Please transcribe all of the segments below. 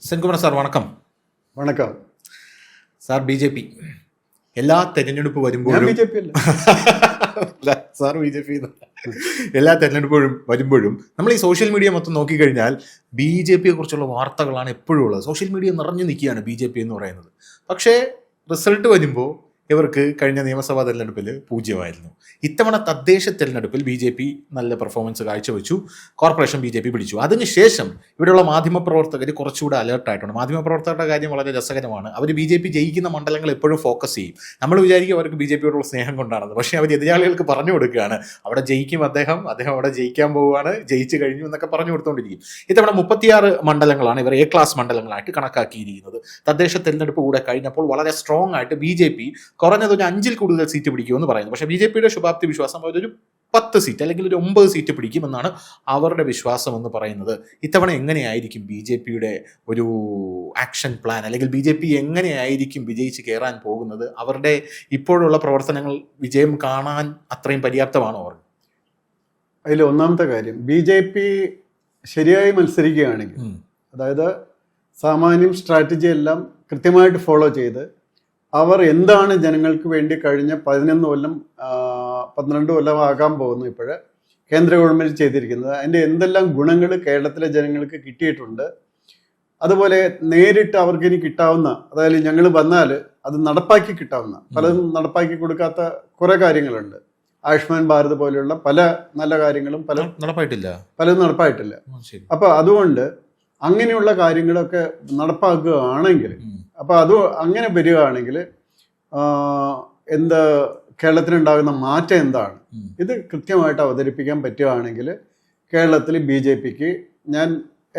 Senkumar sir വണക്കം. വണക്കം sir, BJP എല്ലാ തെരഞ്ഞെടുപ്പ് വരുമ്പോഴും സാർ BJP എല്ലാ തെരഞ്ഞെടുപ്പും വരുമ്പോഴും നമ്മൾ ഈ സോഷ്യൽ മീഡിയ മൊത്തം നോക്കിക്കഴിഞ്ഞാൽ BJPയെ കുറിച്ചുള്ള വാർത്തകളാണ് എപ്പോഴും ഉള്ളത്. സോഷ്യൽ മീഡിയ നിറഞ്ഞു നിൽക്കുകയാണ് BJP എന്ന് പറയുന്നത്. പക്ഷേ റിസൾട്ട് വരുമ്പോൾ ഇവർക്ക് കഴിഞ്ഞ നിയമസഭാ തെരഞ്ഞെടുപ്പിൽ 0 ഇത്തവണ തദ്ദേശ തെരഞ്ഞെടുപ്പിൽ BJP നല്ല പെർഫോമൻസ് കാഴ്ചവെച്ചു. കോർപ്പറേഷൻ BJP പിടിച്ചു. അതിനുശേഷം ഇവിടെയുള്ള മാധ്യമപ്രവർത്തകർ കുറച്ചുകൂടെ അലേർട്ടായിട്ടുണ്ട്. മാധ്യമപ്രവർത്തകരുടെ കാര്യം വളരെ രസകരമാണ്. അവർ BJP ജയിക്കുന്ന മണ്ഡലങ്ങൾ എപ്പോഴും ഫോക്കസ് ചെയ്യും. നമ്മൾ വിചാരിക്കും അവർക്ക് BJPയോടുള്ള സ്നേഹം കൊണ്ടാണെന്ന്. പക്ഷേ അവർ എതിരാളികൾക്ക് പറഞ്ഞു കൊടുക്കുകയാണ് അവിടെ ജയിക്കും, അദ്ദേഹം അവിടെ ജയിക്കാൻ പോവുകയാണ്, ജയിച്ചു കഴിഞ്ഞു എന്നൊക്കെ പറഞ്ഞു കൊടുത്തുകൊണ്ടിരിക്കും. ഇത്തവണ 36 മണ്ഡലങ്ങളാണ് ഇവർ A ക്ലാസ് മണ്ഡലങ്ങളായിട്ട് കണക്കാക്കിയിരിക്കുന്നത്. തദ്ദേശ തെരഞ്ഞെടുപ്പ് കൂടെ കഴിഞ്ഞപ്പോൾ വളരെ സ്ട്രോങ് ആയിട്ട് BJP കുറഞ്ഞത് ഒരു 5-ൽ കൂടുതൽ സീറ്റ് പിടിക്കുമെന്ന് പറയുന്നു. പക്ഷേ BJPയുടെ ശുഭാപ്തി വിശ്വാസം അവരൊരു 10 സീറ്റ് അല്ലെങ്കിൽ ഒരു 9 സീറ്റ് പിടിക്കുമെന്നാണ് അവരുടെ വിശ്വാസം എന്ന് പറയുന്നത്. ഇത്തവണ എങ്ങനെയായിരിക്കും BJPയുടെ ഒരു ആക്ഷൻ പ്ലാൻ, അല്ലെങ്കിൽ BJP എങ്ങനെയായിരിക്കും വിജയിച്ച് കയറാൻ പോകുന്നത്? അവരുടെ ഇപ്പോഴുള്ള പ്രവർത്തനങ്ങൾ വിജയം കാണാൻ അത്രയും പര്യാപ്തമാണോ അവർ? അതിൽ ഒന്നാമത്തെ കാര്യം, BJP ശരിയായി മത്സരിക്കുകയാണെങ്കിൽ, അതായത് സാമാന്യം സ്ട്രാറ്റജി എല്ലാം കൃത്യമായിട്ട് ഫോളോ ചെയ്ത് അവർ എന്താണ് ജനങ്ങൾക്ക് വേണ്ടി കഴിഞ്ഞ 11 കൊല്ലം 12 കൊല്ലം ആകാൻ പോകുന്നു ഇപ്പോൾ കേന്ദ്ര ഗവൺമെൻറ് ചെയ്തിരിക്കുന്നത്, അതിൻ്റെ എന്തെല്ലാം ഗുണങ്ങൾ കേരളത്തിലെ ജനങ്ങൾക്ക് കിട്ടിയിട്ടുണ്ട്, അതുപോലെ നേരിട്ട് അവർക്ക് ഇനി കിട്ടാവുന്ന, അതായത് ഞങ്ങൾ വന്നാൽ അത് നടപ്പാക്കി കിട്ടാവുന്ന, പലതും നടപ്പാക്കി കൊടുക്കാത്ത കുറേ കാര്യങ്ങളുണ്ട്. ആയുഷ്മാൻ ഭാരത് പോലെയുള്ള പല നല്ല കാര്യങ്ങളും പലതും നടപ്പായിട്ടില്ല. അപ്പോൾ അതുകൊണ്ട് അങ്ങനെയുള്ള കാര്യങ്ങളൊക്കെ നടപ്പാക്കുകയാണെങ്കിൽ, അപ്പോൾ അത് അങ്ങനെ വരികയാണെങ്കിൽ കേരളത്തിലുണ്ടാകുന്ന മാറ്റം എന്താണ്, ഇത് കൃത്യമായിട്ട് അവതരിപ്പിക്കാൻ പറ്റുകയാണെങ്കിൽ കേരളത്തിൽ BJPക്ക് ഞാൻ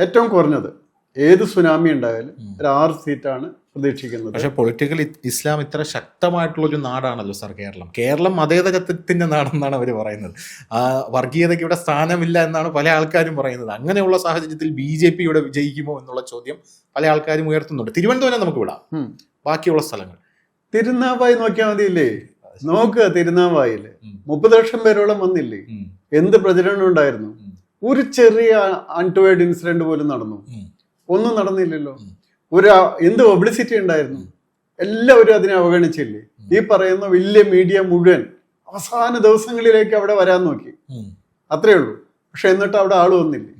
ഏറ്റവും കുറഞ്ഞത് ഏത് സുനാമി ഉണ്ടായാലും ഒരു 6 സീറ്റാണ് പ്രതീക്ഷിക്കുന്നത്. പക്ഷേ പൊളിറ്റിക്കൽ ഇസ്ലാം ഇത്ര ശക്തമായിട്ടുള്ളൊരു നാടാണല്ലോ സാർ കേരളം മതേതരത്വത്തിൻ്റെ നാടെന്നാണ് അവർ പറയുന്നത്. വർഗീയതയ്ക്ക് ഇവിടെ സ്ഥാനമില്ല എന്നാണ് പല ആൾക്കാരും പറയുന്നത്. അങ്ങനെയുള്ള സാഹചര്യത്തിൽ BJP ഇവിടെ വിജയിക്കുമോ എന്നുള്ള ചോദ്യം പല ആൾക്കാരും ഉയർത്തുന്നുണ്ട്. തിരുവനന്തപുരം നമുക്ക് വിടാം, ബാക്കിയുള്ള സ്ഥലങ്ങൾ. തിരുനാവായി നോക്കിയാൽ മതിയില്ലേ? നോക്കുക, തിരുനാവായിൽ 30 ലക്ഷം പേരോളം വന്നില്ലേ? എന്ത് പ്രചരണം ഉണ്ടായിരുന്നു? ഒരു ചെറിയ അൺടുവേർഡ് ഇൻസിഡന്റ് പോലും നടന്നു? ഒന്നും നടന്നില്ലല്ലോ. എന്ത് പബ്ലിസിറ്റി ഉണ്ടായിരുന്നു? എല്ലാവരും അതിനെ അവഗണിച്ചില്ലേ? ഈ പറയുന്ന വലിയ മീഡിയ മുഴുവൻ അവസാന ദിവസങ്ങളിലേക്ക് അവിടെ വരാൻ നോക്കി, അത്രേ ഉള്ളൂ. പക്ഷെ എന്നിട്ട് അവിടെ ആള് വന്നില്ലേ?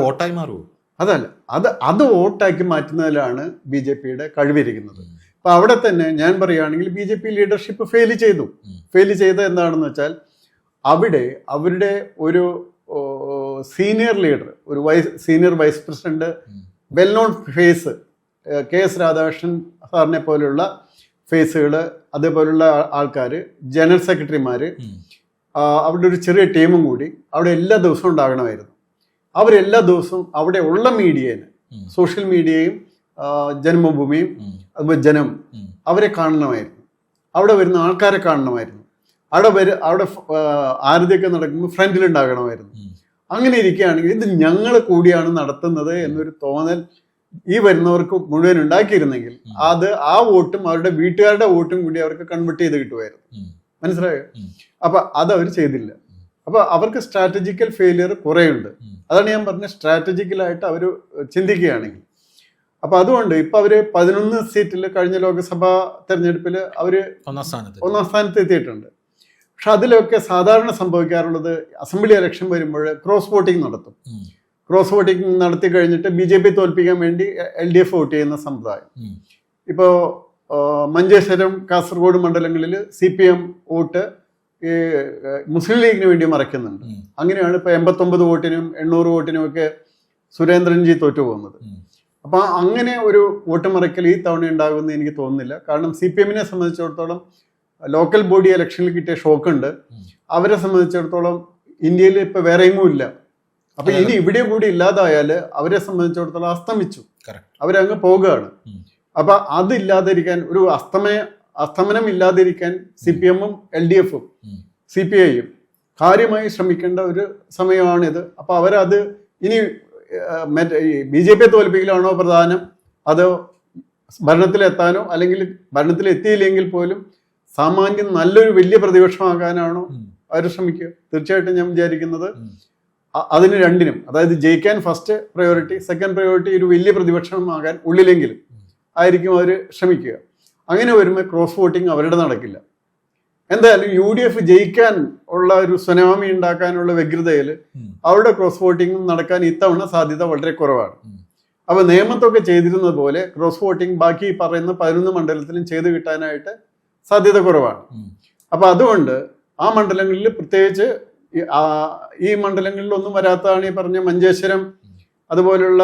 വോട്ടായി മാറുമോ? അതല്ല, അത് വോട്ടാക്കി മാറ്റുന്നതിലാണ് BJPയുടെ കഴിവിരിക്കുന്നത്. അപ്പൊ അവിടെ തന്നെ ഞാൻ പറയുകയാണെങ്കിൽ BJP ലീഡർഷിപ്പ് ഫെയിൽ ചെയ്ത എന്താണെന്ന് വെച്ചാൽ, അവിടെ അവരുടെ ഒരു സീനിയർ ലീഡർ, ഒരു senior vice president, well known face, KS Radhakrishnan സാറിനെ പോലെയുള്ള ഫേസുകൾ, അതേപോലുള്ള ആൾക്കാർ, ജനറൽ സെക്രട്ടറിമാർ, അവിടെ ഒരു ചെറിയ ടീമും കൂടി അവിടെ എല്ലാ ദിവസവും ഉണ്ടാകണമായിരുന്നു. അവരെല്ലാ ദിവസവും അവിടെ ഉള്ള മീഡിയന്, സോഷ്യൽ മീഡിയയും ജന്മഭൂമിയും അതുപോലെ ജനം, അവരെ കാണണമായിരുന്നു. അവിടെ വരുന്ന ആൾക്കാരെ കാണണമായിരുന്നു. അവിടെ ആരതിയൊക്കെ നടക്കുമ്പോൾ ഫ്രണ്ടിലുണ്ടാകണമായിരുന്നു. അങ്ങനെ ഇരിക്കുകയാണെങ്കിൽ ഇത് ഞങ്ങൾ കൂടിയാണ് നടത്തുന്നത് എന്നൊരു തോന്നൽ ഈ വരുന്നവർക്ക് മുഴുവൻ ഉണ്ടാക്കിയിരുന്നെങ്കിൽ അത് ആ വോട്ടും അവരുടെ വീട്ടുകാരുടെ വോട്ടും കൂടി അവർക്ക് കൺവേർട്ട് ചെയ്ത് കിട്ടുമായിരുന്നു. മനസ്സിലായോ? അപ്പൊ അതവർ ചെയ്തില്ല. അപ്പൊ അവർക്ക് സ്ട്രാറ്റജിക്കൽ ഫെയിലിയർ കുറേ ഉണ്ട്. അതാണ് ഞാൻ പറഞ്ഞ, സ്ട്രാറ്റജിക്കലായിട്ട് അവർ ചിന്തിക്കുകയാണെങ്കിൽ. അപ്പൊ അതുകൊണ്ട് ഇപ്പൊ അവര് 11 സീറ്റിൽ കഴിഞ്ഞ ലോക്സഭാ തെരഞ്ഞെടുപ്പിൽ അവര് 1-ാം സ്ഥാനത്ത് എത്തിയിട്ടുണ്ട്. പക്ഷെ അതിലൊക്കെ സാധാരണ സംഭവിക്കാറുള്ളത്, അസംബ്ലി ഇലക്ഷൻ വരുമ്പോൾ ക്രോസ് വോട്ടിംഗ് നടത്തും. ക്രോസ് വോട്ടിംഗ് നടത്തി കഴിഞ്ഞിട്ട് BJP തോൽപ്പിക്കാൻ വേണ്ടി LDF വോട്ട് ചെയ്യുന്ന സമ്പ്രദായം. ഇപ്പോ മഞ്ചേശ്വരം, കാസർഗോഡ് മണ്ഡലങ്ങളിൽ CPM വോട്ട് ഈ മുസ്ലിം ലീഗിന് വേണ്ടി മറയ്ക്കുന്നുണ്ട്. അങ്ങനെയാണ് ഇപ്പൊ 89 വോട്ടിനും 800 വോട്ടിനും ഒക്കെ സുരേന്ദ്രൻജി തോറ്റു പോകുന്നത്. അപ്പൊ അങ്ങനെ ഒരു വോട്ട് മറയ്ക്കൽ ഈ തവണ ഉണ്ടാകുമെന്ന് എനിക്ക് തോന്നുന്നില്ല. കാരണം CPM-നെ സംബന്ധിച്ചിടത്തോളം ലോക്കൽ ബോഡി ഇലക്ഷനിൽ കിട്ടിയ ഷോക്കുണ്ട്. അവരെ സംബന്ധിച്ചിടത്തോളം ഇന്ത്യയിൽ ഇപ്പൊ വേറെ എങ്ങും ഇല്ല. അപ്പൊ ഇനി ഇവിടെ കൂടി ഇല്ലാതായാൽ അവരെ സംബന്ധിച്ചിടത്തോളം അസ്തമിച്ചു, അവരങ്ങ് പോകുകയാണ്. അപ്പൊ അതില്ലാതിരിക്കാൻ, ഒരു അസ്തമനം ഇല്ലാതിരിക്കാൻ CPM-ഉം LDF-ഉം CPI-യും കാര്യമായി ശ്രമിക്കേണ്ട ഒരു സമയമാണിത്. അപ്പൊ അവരത് ഇനി BJP തോൽപ്പിക്കലാണോ പ്രധാനം, അതോ ഭരണത്തിലെത്താനോ, അല്ലെങ്കിൽ ഭരണത്തിലെത്തിയില്ലെങ്കിൽ പോലും സാമാന്യം നല്ലൊരു വലിയ പ്രതിപക്ഷമാകാനാണോ അവർ ശ്രമിക്കുക? തീർച്ചയായിട്ടും ഞാൻ വിചാരിക്കുന്നത് അതിന് രണ്ടിനും, അതായത് ജയിക്കാൻ ഫസ്റ്റ് പ്രയോറിറ്റി, സെക്കൻഡ് പ്രയോറിറ്റി ഒരു വലിയ പ്രതിപക്ഷമാകാൻ ഉള്ളിലെങ്കിലും ആയിരിക്കും അവർ ശ്രമിക്കുക. അങ്ങനെ വരുമ്പോൾ ക്രോസ് വോട്ടിംഗ് അവരുടെ നടക്കില്ല. എന്തായാലും UDF ജയിക്കാൻ ഉള്ള ഒരു സുനാമി ഉണ്ടാക്കാനുള്ള വ്യഗ്രതയിൽ അവരുടെ ക്രോസ് വോട്ടിംഗ് നടക്കാൻ ഇത്തവണ സാധ്യത വളരെ കുറവാണ്. അപ്പൊ നിയമത്തൊക്കെ ചെയ്തിരുന്നത് പോലെ ക്രോസ് വോട്ടിംഗ് ബാക്കി പറയുന്ന 11 മണ്ഡലത്തിലും ചെയ്ത് കിട്ടാനായിട്ട് സാധ്യത കുറവാണ്. അപ്പൊ അതുകൊണ്ട് ആ മണ്ഡലങ്ങളിൽ, പ്രത്യേകിച്ച് ഈ മണ്ഡലങ്ങളിലൊന്നും വരാത്തതാണ് ഈ പറഞ്ഞ മഞ്ചേശ്വരം, അതുപോലുള്ള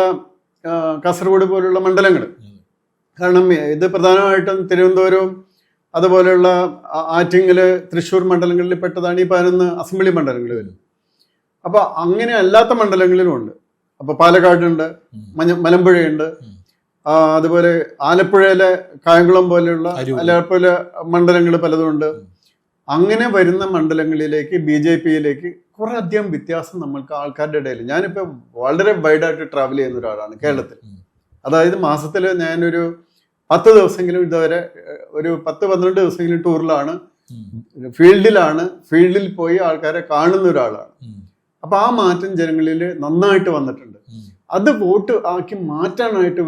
കാസർഗോഡ് പോലുള്ള മണ്ഡലങ്ങൾ. കാരണം ഇത് പ്രധാനമായിട്ടും തിരുവനന്തപുരവും അതുപോലെയുള്ള ആറ്റിങ്ങൽ, തൃശ്ശൂർ മണ്ഡലങ്ങളിൽ പെട്ടതാണ് ഈ 11 അസംബ്ലി മണ്ഡലങ്ങൾ വരുന്നത്. അപ്പൊ അങ്ങനെ അല്ലാത്ത മണ്ഡലങ്ങളിലും ഉണ്ട്. അപ്പൊ പാലക്കാടുണ്ട്, മലമ്പുഴയുണ്ട്, അതുപോലെ ആലപ്പുഴയിലെ കായംകുളം പോലെയുള്ള ആലപ്പുഴ മണ്ഡലങ്ങൾ പലതുമുണ്ട്. അങ്ങനെ വരുന്ന മണ്ഡലങ്ങളിലേക്ക് BJPയിലേക്ക് കുറെ അധികം വ്യത്യാസം നമ്മൾക്ക് ആൾക്കാരുടെ ഇടയിൽ. ഞാനിപ്പോൾ വളരെ വൈഡായിട്ട് ട്രാവൽ ചെയ്യുന്ന ഒരാളാണ് കേരളത്തിൽ. അതായത് മാസത്തിൽ ഞാനൊരു 10 ദിവസമെങ്കിലും, ഇതുവരെ ഒരു 10-12 ദിവസമെങ്കിലും ടൂറിലാണ്, ഫീൽഡിൽ പോയി ആൾക്കാരെ കാണുന്ന ഒരാളാണ്. അപ്പൊ ആ മാറ്റം ജനങ്ങളിൽ നന്നായിട്ട് വന്നിട്ടുണ്ട്. അത് വോട്ട് ആക്കി മാറ്റാനായിട്ട്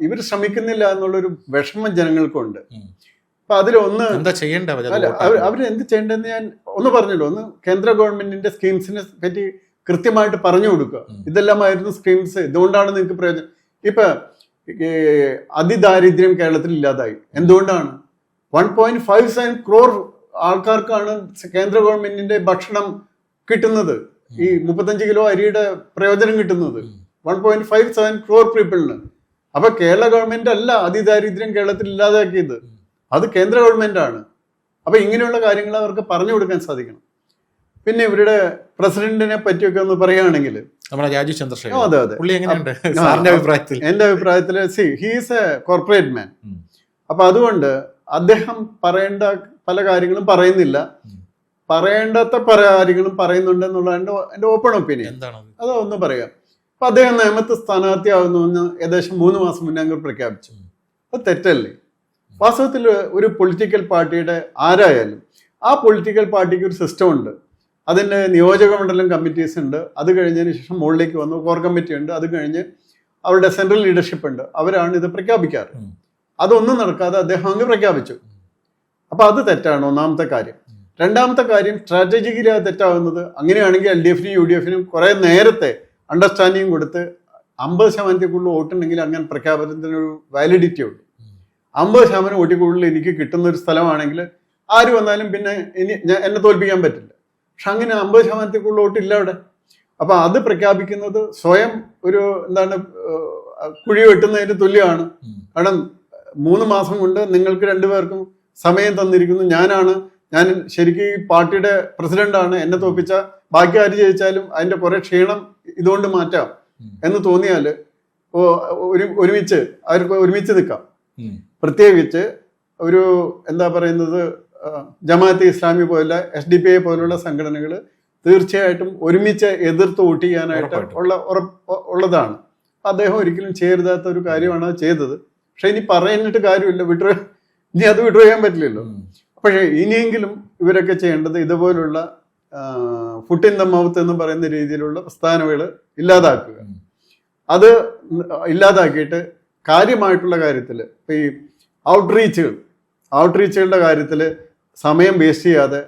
ഇവർ ശ്രമിക്കുന്നില്ല എന്നുള്ളൊരു വിഷമം ജനങ്ങൾക്കുണ്ട്. അപ്പൊ അതിലൊന്ന് അവരെന്ത് ചെയ്യേണ്ടതെന്ന് ഞാൻ ഒന്ന് പറഞ്ഞല്ലോ. ഒന്ന് കേന്ദ്ര ഗവൺമെന്റിന്റെ സ്കീംസിനെ പറ്റി കൃത്യമായിട്ട് പറഞ്ഞു കൊടുക്കുക. ഇതെല്ലാമായിരുന്നു സ്കീംസ്, ഇതുകൊണ്ടാണ് നിങ്ങൾക്ക് പ്രയോജനം. ഇപ്പൊ അതിദാരിദ്ര്യം കേരളത്തിൽ ഇല്ലാതായി. എന്തുകൊണ്ടാണ്? 1.57 crore ആൾക്കാർക്കാണ് കേന്ദ്ര ഗവൺമെന്റിന്റെ ഭക്ഷണം കിട്ടുന്നത്, ഈ 35 കിലോ അരിയുടെ പ്രയോജനം കിട്ടുന്നത് 1.57 crore പീപ്പിളിന്. അപ്പൊ കേരള ഗവൺമെന്റ് അല്ല അതിദാരിദ്ര്യം കേരളത്തിൽ ഇല്ലാതാക്കിയത്, അത് കേന്ദ്ര ഗവൺമെന്റ് ആണ്. അപ്പൊ ഇങ്ങനെയുള്ള കാര്യങ്ങൾ അവർക്ക് പറഞ്ഞു കൊടുക്കാൻ സാധിക്കണം. പിന്നെ ഇവരുടെ പ്രസിഡന്റിനെ പറ്റിയൊക്കെ ഒന്ന് പറയുകയാണെങ്കിൽ, അതെ അതെ, എന്റെ അഭിപ്രായത്തിൽ ഹീസ് എ കോർപ്പറേറ്റ് മാൻ. അപ്പൊ അതുകൊണ്ട് അദ്ദേഹം പറയേണ്ട പല കാര്യങ്ങളും പറയുന്നില്ല, പറയേണ്ടാത്ത പല കാര്യങ്ങളും പറയുന്നുണ്ട് എന്നുള്ളതാണ് എന്റെ ഓപ്പൺ ഒപ്പീനിയൻ. അതൊന്ന് പറയാം. അപ്പൊ അദ്ദേഹം നിയമത്തെ സ്ഥാനാർത്ഥിയാവുന്നുവെന്ന് ഏകദേശം 3 മാസം മുന്നേ അങ്ങ് പ്രഖ്യാപിച്ചു. അത് തെറ്റല്ലേ? വാസ്തവത്തിൽ ഒരു പൊളിറ്റിക്കൽ പാർട്ടിയുടെ ആരായാലും ആ പൊളിറ്റിക്കൽ പാർട്ടിക്ക് ഒരു സിസ്റ്റം ഉണ്ട്. അതിൻ്റെ നിയോജക മണ്ഡലം കമ്മിറ്റീസ് ഉണ്ട്. അത് കഴിഞ്ഞതിന് ശേഷം മുകളിലേക്ക് വന്നു കോർ കമ്മിറ്റി ഉണ്ട്. അത് കഴിഞ്ഞ് അവരുടെ സെൻട്രൽ ലീഡർഷിപ്പ് ഉണ്ട്. അവരാണ് ഇത് പ്രഖ്യാപിക്കാറ്. അതൊന്നും നടക്കാതെ അദ്ദേഹം അങ്ങ് പ്രഖ്യാപിച്ചു. അപ്പൊ അത് തെറ്റാണ് ഒന്നാമത്തെ കാര്യം. രണ്ടാമത്തെ കാര്യം, സ്ട്രാറ്റജിക്കലി അത് തെറ്റാവുന്നത്. അങ്ങനെയാണെങ്കിൽ LDFനും UDFനും കുറെ നേരത്തെ അണ്ടർസ്റ്റാൻഡിങ് കൊടുത്ത് 50% കൂടുതൽ വോട്ടുണ്ടെങ്കിൽ അങ്ങനെ പ്രഖ്യാപനത്തിനൊരു വാലിഡിറ്റി ഉണ്ട്. 50% വോട്ടിൽ കൂടുതൽ എനിക്ക് കിട്ടുന്ന ഒരു സ്ഥലമാണെങ്കിൽ ആര് വന്നാലും പിന്നെ എന്നെ തോൽപ്പിക്കാൻ പറ്റില്ല. പക്ഷെ അങ്ങനെ 50% കൂടുതൽ വോട്ടില്ല അവിടെ. അപ്പൊ അത് പ്രഖ്യാപിക്കുന്നത് സ്വയം ഒരു എന്താണ് കുഴി വെട്ടുന്നതിന് തുല്യമാണ്. കാരണം 3 മാസം കൊണ്ട് നിങ്ങൾക്ക് 2 പേർക്കും സമയം തന്നിരിക്കുന്നു. ഞാൻ ശരിക്കും ഈ പാർട്ടിയുടെ പ്രസിഡന്റാണ്, എന്നെ തോൽപ്പിച്ച ബാക്കി ആര് ജയിച്ചാലും അതിന്റെ കുറെ ക്ഷീണം ഇതുകൊണ്ട് മാറ്റാം എന്ന് തോന്നിയാൽ അവർക്ക് ഒരുമിച്ച് നിൽക്കാം. പ്രത്യേകിച്ച് ഒരു എന്താ പറയുന്നത്, ജമാഅത്തെ ഇസ്ലാമി പോലെ SDPI പോലുള്ള സംഘടനകൾ തീർച്ചയായിട്ടും ഒരുമിച്ച് എതിർത്ത് വോട്ട് ചെയ്യാനായിട്ട് ഉള്ളതാണ്. അദ്ദേഹം ഒരിക്കലും ചെയ്യരുതാത്ത ഒരു കാര്യമാണ് അത് ചെയ്തത്. പക്ഷെ ഇനി പറഞ്ഞിട്ട് കാര്യമില്ല, ഇനി അത് വിട്ടുപോയാൻ പറ്റില്ലല്ലോ. പക്ഷേ ഇനിയെങ്കിലും ഇവരൊക്കെ ചെയ്യേണ്ടത് ഇതുപോലുള്ള ഫുട്ട് ഇൻ ദ മൗത്ത് എന്ന് പറയുന്ന രീതിയിലുള്ള പ്രസ്ഥാനങ്ങൾ ഇല്ലാതാക്കുക. അത് ഇല്ലാതാക്കിയിട്ട് കാര്യമായിട്ടുള്ള കാര്യത്തിൽ ഇപ്പം ഈ ഔട്ട്റീച്ചുകളുടെ കാര്യത്തിൽ സമയം വേസ്റ്റ് ചെയ്യാതെ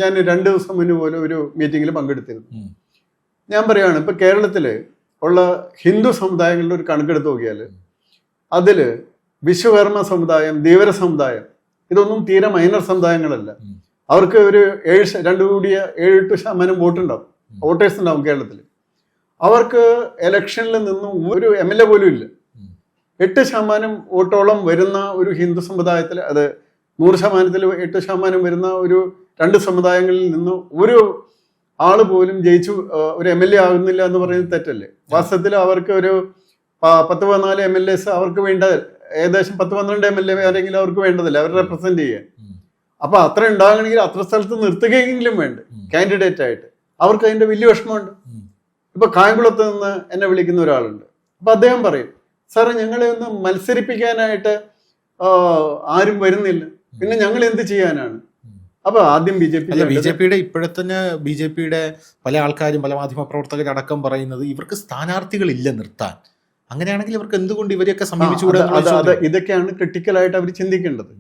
ഞാൻ 2 ദിവസം മുന്നേ പോലെ ഒരു മീറ്റിങ്ങിൽ പങ്കെടുത്തിരുന്നു. ഞാൻ പറയുകയാണ്, ഇപ്പം കേരളത്തിൽ ഉള്ള ഹിന്ദു സമുദായങ്ങളുടെ ഒരു കണക്കെടുത്ത് നോക്കിയാൽ അതിൽ വിശ്വകർമ്മ സമുദായം, ധീവര സമുദായം, ഇതൊന്നും തീരെ മൈനർ സമുദായങ്ങളല്ല. അവർക്ക് ഒരു 7-8% വോട്ടുണ്ടാവും, വോട്ടേഴ്സ് ഉണ്ടാവും കേരളത്തിൽ. അവർക്ക് ഇലക്ഷനിൽ നിന്നും ഒരു MLA പോലും ഇല്ല. 8% വോട്ടോളം വരുന്ന ഒരു ഹിന്ദു സമുദായത്തിൽ, അത് 100%-ൽ 8% വരുന്ന ഒരു 2 സമുദായങ്ങളിൽ നിന്ന് ഒരു ആള് പോലും ജയിച്ചു ഒരു MLA ആകുന്നില്ല എന്ന് പറയുന്നത് തെറ്റല്ലേ? വാസ്തവത്തിൽ അവർക്ക് ഒരു 10-14 MLAs അവർക്ക് വേണ്ട, ഏകദേശം 10-12 MLA ആരെങ്കിലും അവർക്ക് വേണ്ടതില്ല അവരെ റെപ്രസെന്റ് ചെയ്യാൻ. അപ്പൊ അത്ര ഉണ്ടാകണമെങ്കിൽ അത്ര സ്ഥലത്ത് നിർത്തുകയെങ്കിലും വേണ്ട കാൻഡിഡേറ്റ് ആയിട്ട്. അവർക്ക് അതിന്റെ വലിയ വിഷമമുണ്ട്. ഇപ്പൊ കായംകുളത്ത് നിന്ന് എന്നെ വിളിക്കുന്ന ഒരാളുണ്ട്. അപ്പൊ അദ്ദേഹം പറയും, സാറേ ഞങ്ങളെ ഒന്ന് മത്സരിപ്പിക്കാനായിട്ട് ആരും വരുന്നില്ല, പിന്നെ ഞങ്ങൾ എന്ത് ചെയ്യാനാണ്? അപ്പൊ ആദ്യം ബി ജെ പിയുടെ ഇപ്പോഴത്തെ BJP-യുടെ പല ആൾക്കാരും പല മാധ്യമ പ്രവർത്തകരടക്കം പറയുന്നത് ഇവർക്ക് സ്ഥാനാർത്ഥികളില്ല നിർത്താൻ. അങ്ങനെയാണെങ്കിൽ ഇവർക്ക് എന്തുകൊണ്ട് ഇവരെയൊക്കെ സമീപിച്ചുകൂടെ? ഇതൊക്കെയാണ് ക്രിട്ടിക്കലായിട്ട് അവർ ചിന്തിക്കേണ്ടത്.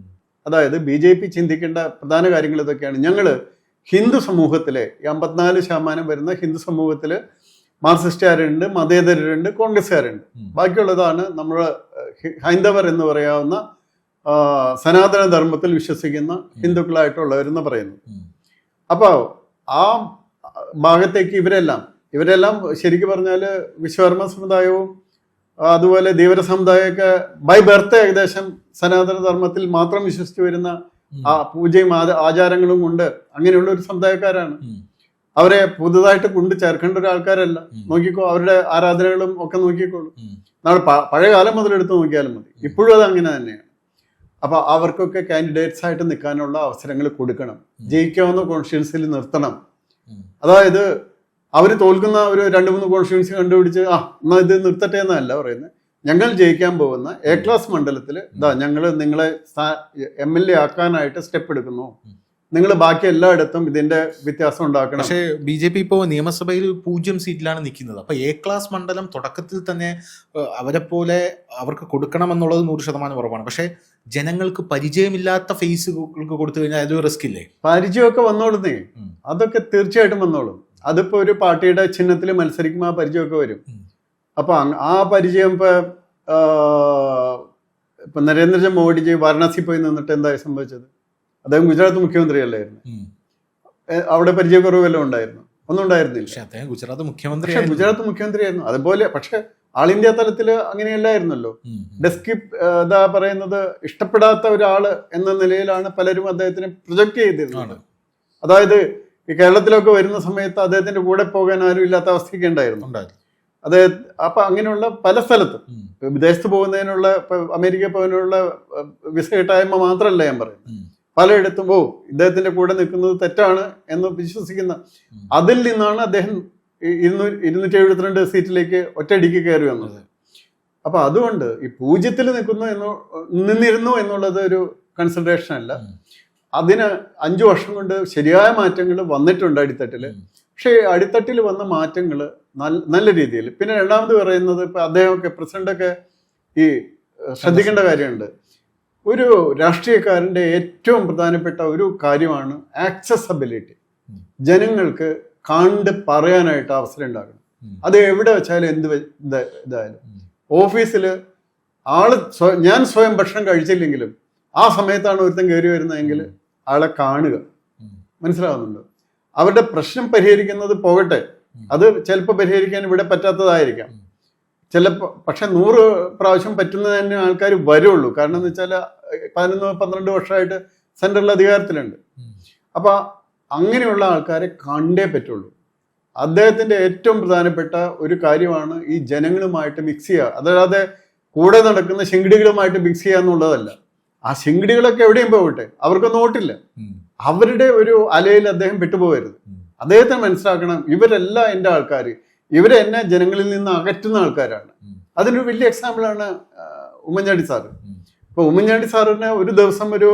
അതായത് BJP ചിന്തിക്കേണ്ട പ്രധാന കാര്യങ്ങൾ ഇതൊക്കെയാണ്. ഞങ്ങള് ഹിന്ദു സമൂഹത്തിലെ 54% വരുന്ന ഹിന്ദു സമൂഹത്തില് മാർക്സിസ്റ്റുകാരുണ്ട്, മതേതരരുണ്ട്, കോൺഗ്രസ്സുകാരുണ്ട്. ബാക്കിയുള്ളതാണ് നമ്മൾ ഹൈന്ദവർ എന്ന് പറയാവുന്ന സനാതന ധർമ്മത്തിൽ വിശ്വസിക്കുന്ന ഹിന്ദുക്കളായിട്ടുള്ളവരെന്ന് പറയുന്നു. അപ്പോൾ ആ ഭാഗത്തേക്ക് ഇവരെല്ലാം ശരിക്കും പറഞ്ഞാൽ വിശ്വകർമ്മ സമുദായവും അതുപോലെ ധീവര സമുദായമൊക്കെ ബൈ ബർത്ത് ഏകദേശം സനാതന ധർമ്മത്തിൽ മാത്രം വിശ്വസിച്ച് വരുന്ന ആ പൂജയും ആചാരങ്ങളും കൊണ്ട് അങ്ങനെയുള്ള ഒരു സമുദായക്കാരാണ്. അവരെ പുതുതായിട്ട് കൊണ്ട് ചേർക്കേണ്ട ഒരു ആൾക്കാരല്ല. നോക്കിക്കോ, അവരുടെ ആരാധനകളും ഒക്കെ നോക്കിക്കോളൂ. നാളെ പഴയ കാലം മുതൽ എടുത്ത് നോക്കിയാലും മതി. ഇപ്പോഴും അത് അങ്ങനെ തന്നെയാണ്. അപ്പൊ അവർക്കൊക്കെ കാൻഡിഡേറ്റ്സ് ആയിട്ട് നിൽക്കാനുള്ള അവസരങ്ങൾ കൊടുക്കണം. ജയിക്കാവുന്ന കോൺസ്റ്റിറ്റ്യുവൻസിയിൽ നിർത്തണം. അതായത് അവർ തോൽക്കുന്ന ഒരു 2-3 കോൺസ്റ്റിറ്റ്യുവൻസി കണ്ടുപിടിച്ച് എന്നാ ഇത് നിർത്തട്ടെ എന്നല്ല പറയുന്നത്. ഞങ്ങൾ ജയിക്കാൻ പോകുന്ന A ക്ലാസ് മണ്ഡലത്തിൽ ഞങ്ങൾ നിങ്ങളെ MLA ആക്കാനായിട്ട് സ്റ്റെപ്പ് എടുക്കുന്നു. നിങ്ങൾ ബാക്കി എല്ലായിടത്തും ഇതിന്റെ വ്യത്യാസം ഉണ്ടാക്കണം. പക്ഷേ BJP ഇപ്പോൾ നിയമസഭയിൽ 0 സീറ്റിലാണ് നിൽക്കുന്നത്. അപ്പൊ A ക്ലാസ് മണ്ഡലം തുടക്കത്തിൽ തന്നെ അവരെ പോലെ അവർക്ക് കൊടുക്കണമെന്നുള്ളത് 100% ഉറപ്പാണ്. പക്ഷെ ജനങ്ങൾക്ക് പരിചയമില്ലാത്ത ഫേസുകൾക്ക് കൊടുത്തു കഴിഞ്ഞാൽ അത് റിസ്ക് ഇല്ലേ? പരിചയമൊക്കെ വന്നോളുന്നേ, അതൊക്കെ തീർച്ചയായിട്ടും വന്നോളും. അതിപ്പോ ഒരു പാർട്ടിയുടെ ചിഹ്നത്തിൽ മത്സരിക്കുമ്പോൾ ആ പരിചയമൊക്കെ വരും. അപ്പൊ ആ പരിചയം ഇപ്പൊ നരേന്ദ്ര മോഡിജി വാരണാസി പോയി നിന്നിട്ട് എന്തായി സംഭവിച്ചത്? അദ്ദേഹം ഗുജറാത്ത് മുഖ്യമന്ത്രി അല്ലായിരുന്നു. അവിടെ പരിചയക്കുറവെല്ലാം ഉണ്ടായിരുന്നു? ഒന്നും ഉണ്ടായിരുന്നില്ല. ഗുജറാത്ത് മുഖ്യമന്ത്രിയായിരുന്നു. അതുപോലെ പക്ഷെ ആൾ ഇന്ത്യ തലത്തിൽ അങ്ങനെയല്ലായിരുന്നല്ലോ. ഡെസ്ക് എന്താ പറയുന്നത്, ഇഷ്ടപ്പെടാത്ത ഒരാള് എന്ന നിലയിലാണ് പലരും അദ്ദേഹത്തിനെ പ്രൊജക്ട് ചെയ്തിരുന്നത്. അതായത് ഈ കേരളത്തിലൊക്കെ വരുന്ന സമയത്ത് അദ്ദേഹത്തിന്റെ കൂടെ പോകാൻ ആരും ഇല്ലാത്ത അവസ്ഥയൊക്കെ ഉണ്ടായിരുന്നു. അപ്പൊ അങ്ങനെയുള്ള പല സ്ഥലത്തും വിദേശത്ത് പോകുന്നതിനുള്ള, അമേരിക്ക പോകുന്നതിനുള്ള വിസ കിട്ടായ്മ മാത്രമല്ല ഞാൻ പറയുന്നത്, പലയിടത്തും ഇദ്ദേഹത്തിന്റെ കൂടെ നിൽക്കുന്നത് തെറ്റാണ് എന്ന് വിശ്വസിക്കുന്ന, അതിൽ നിന്നാണ് അദ്ദേഹം 272 സീറ്റിലേക്ക് ഒറ്റയടിക്ക് കയറി വന്നത്. അപ്പൊ അതുകൊണ്ട് ഈ 0 നിന്നിരുന്നു എന്നുള്ളത് ഒരു കൺസിഡറേഷൻ അല്ല. അതിന് 5 വർഷം കൊണ്ട് ശരിയായ മാറ്റങ്ങൾ വന്നിട്ടുണ്ട് അടിത്തട്ടില്. പക്ഷേ അടിത്തട്ടിൽ വന്ന മാറ്റങ്ങൾ നല്ല രീതിയിൽ. പിന്നെ രണ്ടാമത് പറയുന്നത്, ഇപ്പൊ അദ്ദേഹമൊക്കെ പ്രസിഡന്റൊക്കെ ഈ ശ്രദ്ധിക്കേണ്ട കാര്യമുണ്ട്. ഒരു രാഷ്ട്രീയക്കാരന്റെ ഏറ്റവും പ്രധാനപ്പെട്ട ഒരു കാര്യമാണ് ആക്സസബിലിറ്റി. ജനങ്ങൾക്ക് കണ്ട് പറയാനായിട്ട് അവസരം ഉണ്ടാകണം. അത് എവിടെ വെച്ചാലും ഇതായാലും ഓഫീസിൽ ഞാൻ സ്വയം ഭക്ഷണം കഴിച്ചില്ലെങ്കിലും ആ സമയത്താണ് ഒരുത്തൻ കയറി വരുന്നതെങ്കിൽ ആളെ കാണുക. മനസ്സിലാവുന്നുണ്ടോ? അവരുടെ പ്രശ്നം പരിഹരിക്കുന്നത് പോകട്ടെ, അത് ചിലപ്പോൾ പരിഹരിക്കാൻ ഇവിടെ പറ്റാത്തതായിരിക്കാം ചിലപ്പോൾ. പക്ഷെ 100 പ്രാവശ്യം പറ്റുന്നത് തന്നെ ആൾക്കാർ വരുള്ളൂ. കാരണം എന്ന് വെച്ചാൽ 11-12 വർഷമായിട്ട് സെൻട്രൽ അധികാരത്തിലുണ്ട്. അപ്പൊ അങ്ങനെയുള്ള ആൾക്കാരെ കണ്ടേ പറ്റുള്ളൂ. അദ്ദേഹത്തിന്റെ ഏറ്റവും പ്രധാനപ്പെട്ട ഒരു കാര്യമാണ് ഈ ജനങ്ങളുമായിട്ട് മിക്സ് ചെയ്യുക. അതായത് കൂടെ നടക്കുന്ന ശിങ്കിടികളുമായിട്ട് മിക്സ് ചെയ്യുക എന്നുള്ളതല്ല. ആ ശിങ്കിടികളൊക്കെ എവിടെയും പോകട്ടെ, അവർക്കൊന്നും വോട്ടില്ല. അവരുടെ ഒരു അലയിൽ അദ്ദേഹം പെട്ടുപോകരുത്. അദ്ദേഹത്തിന് മനസ്സിലാക്കണം, ഇവരെല്ലാം എൻ്റെ ആൾക്കാർ, ഇവരെ എന്നെ ജനങ്ങളിൽ നിന്ന് അകറ്റുന്ന ആൾക്കാരാണ്. അതിനൊരു വലിയ എക്സാമ്പിളാണ് ഉമ്മൻചാണ്ടി സാറ്. ഇപ്പൊ ഉമ്മൻചാണ്ടി സാറിന് ഒരു ദിവസം ഒരു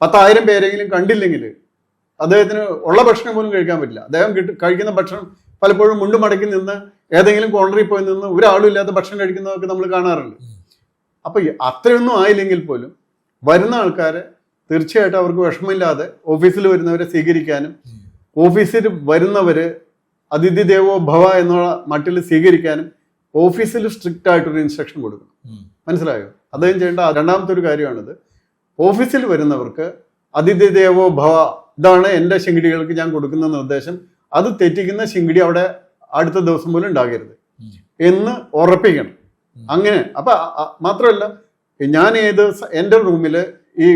10,000 പേരെങ്കിലും കണ്ടില്ലെങ്കിൽ അദ്ദേഹത്തിന് ഉള്ള ഭക്ഷണം പോലും കഴിക്കാൻ പറ്റില്ല. അദ്ദേഹം കഴിക്കുന്ന ഭക്ഷണം പലപ്പോഴും മുണ്ടു മടക്കി നിന്ന് ഏതെങ്കിലും കോർണറിൽ പോയി നിന്ന് ഒരാളും ഇല്ലാത്ത ഭക്ഷണം കഴിക്കുന്നതൊക്കെ നമ്മൾ കാണാറുണ്ട്. അപ്പൊ അത്രയൊന്നും ആയില്ലെങ്കിൽ പോലും വരുന്ന ആൾക്കാരെ തീർച്ചയായിട്ടും അവർക്ക് വിഷമമില്ലാതെ ഓഫീസിൽ വരുന്നവരെ സ്വീകരിക്കാനും, ഓഫീസിൽ വരുന്നവര് അതിഥി ദേവോ ഭവ എന്നുള്ള മട്ടിൽ സ്വീകരിക്കാനും ഓഫീസിൽ സ്ട്രിക്റ്റ് ആയിട്ടൊരു ഇൻസ്ട്രക്ഷൻ കൊടുക്കണം. മനസ്സിലായോ? അദ്ദേഹം ചെയ്യേണ്ട രണ്ടാമത്തെ ഒരു കാര്യമാണിത്. ഓഫീസിൽ വരുന്നവർക്ക് അതിഥി ദേവോ ഭവ, ഇതാണ് എൻ്റെ ശിങ്കിടികൾക്ക് ഞാൻ കൊടുക്കുന്ന നിർദ്ദേശം. അത് തെറ്റിക്കുന്ന ശിങ്കിടി അവിടെ അടുത്ത ദിവസം പോലും ഉണ്ടാകരുത് എന്ന് ഉറപ്പിക്കണം. അങ്ങനെ അപ്പൊ മാത്രമല്ല, ഞാൻ എൻ്റെ റൂമിൽ ഈ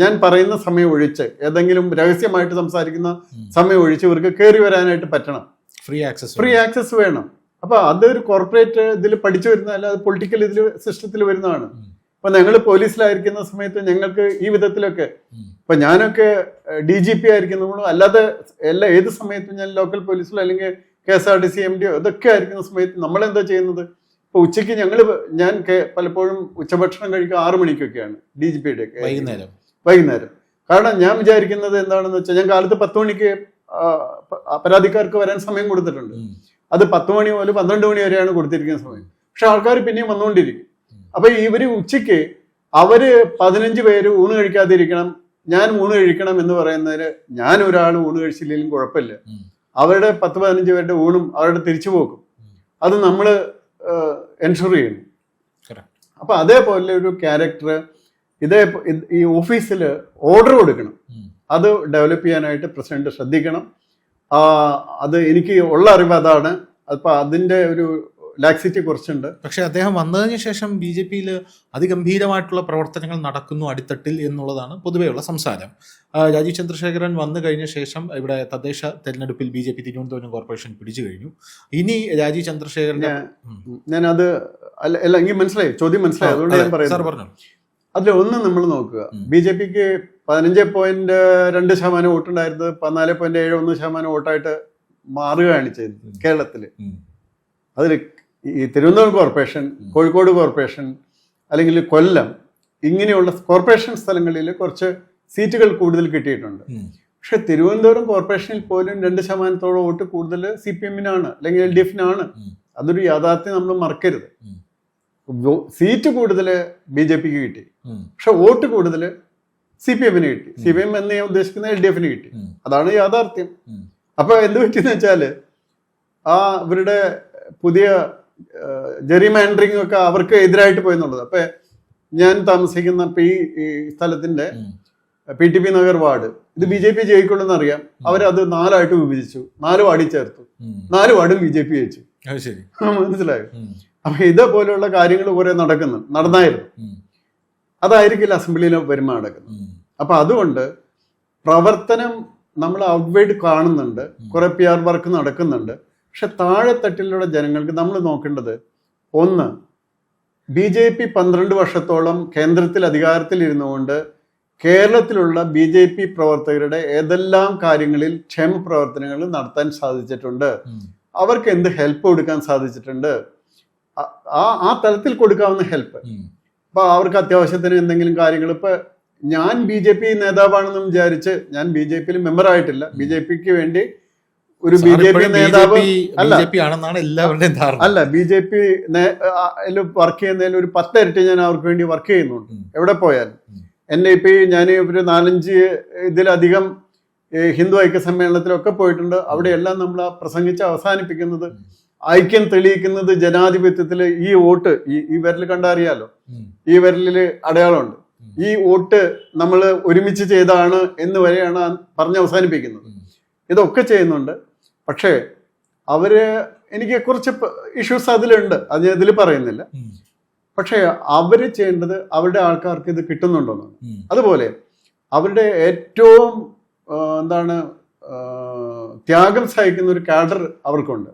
ഞാൻ പറയുന്ന സമയം ഒഴിച്ച് ഏതെങ്കിലും രഹസ്യമായിട്ട് സംസാരിക്കുന്ന സമയം ഒഴിച്ച് ഇവർക്ക് കയറി വരാനായിട്ട് പറ്റണം. ഫ്രീ ആക്സസ് വേണം. അപ്പൊ അതൊരു കോർപ്പറേറ്റ് ഇതിൽ പഠിച്ചു വരുന്ന, അല്ല അത് പൊളിറ്റിക്കൽ ഇതിൽ സിസ്റ്റത്തിൽ വരുന്നതാണ്. അപ്പൊ ഞങ്ങൾ പോലീസിലായിരിക്കുന്ന സമയത്ത് ഞങ്ങൾക്ക് ഈ വിധത്തിലൊക്കെ, ഇപ്പൊ ഞാനൊക്കെ DGP ആയിരിക്കുമ്പോഴും അല്ലാതെ ഏത് സമയത്തും ഞാൻ ലോക്കൽ പോലീസിലോ അല്ലെങ്കിൽ KSRTC MDO ഇതൊക്കെ ആയിരിക്കുന്ന സമയത്ത് നമ്മളെന്താ ചെയ്യുന്നത്? ഇപ്പൊ ഉച്ചയ്ക്ക് ഞാൻ പലപ്പോഴും ഉച്ചഭക്ഷണം കഴിക്കുക 6 മണിക്കൊക്കെയാണ് DGPയുടെ വൈകുന്നേരം. കാരണം ഞാൻ വിചാരിക്കുന്നത് എന്താണെന്ന് വെച്ചാൽ ഞാൻ കാലത്ത് 10 മണിക്ക് പരാതിക്കാർക്ക് വരാൻ സമയം കൊടുത്തിട്ടുണ്ട്. അത് 10 മണി മുതൽ 12 മണി വരെയാണ് കൊടുത്തിരിക്കുന്ന സമയം. പക്ഷെ ആൾക്കാർ പിന്നെയും വന്നുകൊണ്ടിരിക്കും. അപ്പൊ ഇവര് ഉച്ചയ്ക്ക് അവര് 15 പേര് ഊണ് കഴിക്കാതിരിക്കണം, ഞാൻ ഊണ് കഴിക്കണം എന്ന് പറയുന്നതിന് ഞാൻ ഒരാൾ ഊണ് കഴിച്ചില്ലെങ്കിലും കുഴപ്പമില്ല. അവരുടെ 10-15 പേരുടെ ഊണും അവരുടെ തിരിച്ചു പോക്കും അത് നമ്മൾ എൻഷുർ ചെയ്യണം. അപ്പൊ അതേപോലെ ഒരു ക്യാരക്ടർ ഈ ഓഫീസിൽ ഓർഡർ കൊടുക്കണം, അത് ഡെവലപ്പ് ചെയ്യാനായിട്ട് പ്രസിഡന്റ് ശ്രദ്ധിക്കണം. അത് എനിക്ക് ഉള്ള അറിവ് അതാണ്. അപ്പൊ അതിന്റെ ഒരു ലാക്സിറ്റി കുറച്ചുണ്ട്. പക്ഷെ അദ്ദേഹം വന്നതിന് ശേഷം BJP-യിൽ അതിഗംഭീരമായിട്ടുള്ള പ്രവർത്തനങ്ങൾ നടക്കുന്നു അടിത്തട്ടിൽ എന്നുള്ളതാണ് പൊതുവെയുള്ള സംസാരം. രാജീവ് ചന്ദ്രശേഖരൻ വന്നു കഴിഞ്ഞ ശേഷം ഇവിടെ തദ്ദേശ തെരഞ്ഞെടുപ്പിൽ BJP തിരുവനന്തപുരം കോർപ്പറേഷൻ പിടിച്ചു കഴിഞ്ഞു. ഇനി രാജീവ് ചന്ദ്രശേഖരൻ ഞാനത് അല്ല എങ്കിൽ മനസ്സിലായി, ചോദ്യം മനസ്സിലായി, അതുകൊണ്ട് ഞാൻ പറയുന്നത് അതിൽ ഒന്ന് നമ്മൾ നോക്കുക. BJP-ക്ക് 15.2% വോട്ടുണ്ടായിരുന്നത് 14.71% വോട്ടായിട്ട് മാറുകയാണ് ചെയ്തത് കേരളത്തില്. അതിൽ ഈ തിരുവനന്തപുരം കോർപ്പറേഷൻ, കോഴിക്കോട് കോർപ്പറേഷൻ അല്ലെങ്കിൽ കൊല്ലം ഇങ്ങനെയുള്ള കോർപ്പറേഷൻ സ്ഥലങ്ങളിൽ കുറച്ച് സീറ്റുകൾ കൂടുതൽ കിട്ടിയിട്ടുണ്ട്. പക്ഷെ തിരുവനന്തപുരം കോർപ്പറേഷനിൽ പോലും 2% വോട്ട് കൂടുതൽ CPM-നാണ് അല്ലെങ്കിൽ LDF-നാണ്. അതൊരു യാഥാർത്ഥ്യം നമ്മൾ മറക്കരുത്. സീറ്റ് കൂടുതൽ BJP-ക്ക് കിട്ടി, പക്ഷെ വോട്ട് കൂടുതൽ CPM-ന് കിട്ടി. CPM എന്ന് ഞാൻ ഉദ്ദേശിക്കുന്ന LDF-ന് കിട്ടി. അതാണ് യാഥാർത്ഥ്യം. അപ്പൊ എന്ത് പറ്റിയെന്ന് വെച്ചാല് ഇവരുടെ പുതിയ ജെറിമാൻഡറിങ് ഒക്കെ അവർക്ക് എതിരായിട്ട് പോയെന്നുള്ളത്. അപ്പൊ ഞാൻ താമസിക്കുന്ന ഈ സ്ഥലത്തിന്റെ PTP നഗർ വാർഡ് ഇത് BJP ജയിക്കുള്ളൂ അറിയാം. അവരത് 4 വിഭജിച്ചു, 4 വാർഡിൽ ചേർത്തു, 4 വാർഡും BJP ജയിച്ചു. മനസ്സിലായോ? അപ്പൊ ഇതേപോലെയുള്ള കാര്യങ്ങൾ കുറെ നടന്നായിരുന്നു. അതായിരിക്കില്ല അസംബ്ലിയിൽ വരുമ്പോൾ നടക്കുന്നത്. അപ്പൊ അതുകൊണ്ട് പ്രവർത്തനം നമ്മൾ ഔട്ട്വേഡ് കാണുന്നുണ്ട്, കുറെ PR വർക്ക് നടക്കുന്നുണ്ട്. പക്ഷെ താഴെത്തട്ടിലുള്ള ജനങ്ങൾക്ക് നമ്മൾ നോക്കേണ്ടത്, ഒന്ന്, BJP 12 വർഷത്തോളം കേന്ദ്രത്തിൽ അധികാരത്തിൽ ഇരുന്നുകൊണ്ട് കേരളത്തിലുള്ള BJP പ്രവർത്തകരുടെ ഏതെല്ലാം കാര്യങ്ങളിൽ ക്ഷേമ പ്രവർത്തനങ്ങൾ നടത്താൻ സാധിച്ചിട്ടുണ്ട്, അവർക്ക് എന്ത് ഹെൽപ്പ് കൊടുക്കാൻ സാധിച്ചിട്ടുണ്ട്, ആ തലത്തിൽ കൊടുക്കാവുന്ന ഹെൽപ്പ്. അപ്പൊ അവർക്ക് അത്യാവശ്യത്തിന് എന്തെങ്കിലും കാര്യങ്ങൾ, ഇപ്പൊ ഞാൻ BJP നേതാവാണെന്ന് വിചാരിച്ച് ഞാൻ BJP-ൽ മെമ്പർ ആയിട്ടില്ല. BJP-ക്ക് വേണ്ടി ഒരു BJP നേതാവ് അല്ല, BJP വർക്ക് ചെയ്യുന്നതിൽ ഒരു 10 ഇരട്ടി ഞാൻ അവർക്ക് വേണ്ടി വർക്ക് ചെയ്യുന്നുണ്ട്. എവിടെ പോയാലും എന്നെ ഇപ്പൊ ഞാൻ ഒരു 4-5 ഇതിലധികം ഹിന്ദു ഐക്യ സമ്മേളനത്തിലൊക്കെ പോയിട്ടുണ്ട്. അവിടെയെല്ലാം നമ്മൾ പ്രസംഗിച്ച് അവസാനിപ്പിക്കുന്നത് ഐക്യം തെളിയിക്കുന്നത് ജനാധിപത്യത്തില് ഈ വോട്ട്, ഈ വിരൽ കണ്ടറിയാലോ, ഈ വിരലില് അടയാളമുണ്ട്, ഈ വോട്ട് നമ്മൾ ഒരുമിച്ച് ചെയ്താണ് എന്ന് വരെയാണ് പറഞ്ഞ് അവസാനിപ്പിക്കുന്നത്. ഇതൊക്കെ ചെയ്യുന്നുണ്ട്. പക്ഷേ എനിക്ക് കുറച്ച് ഇഷ്യൂസ് അതിലുണ്ട്, അത് ഞാൻ ഇതിൽ പറയുന്നില്ല. പക്ഷേ അവര് ചെയ്യേണ്ടത് അവരുടെ ആൾക്കാർക്ക് ഇത് കിട്ടുന്നുണ്ടോന്നാണ്. അതുപോലെ അവരുടെ ഏറ്റവും ത്യാഗം സഹിക്കുന്ന ഒരു കാഡർ അവർക്കുണ്ട്.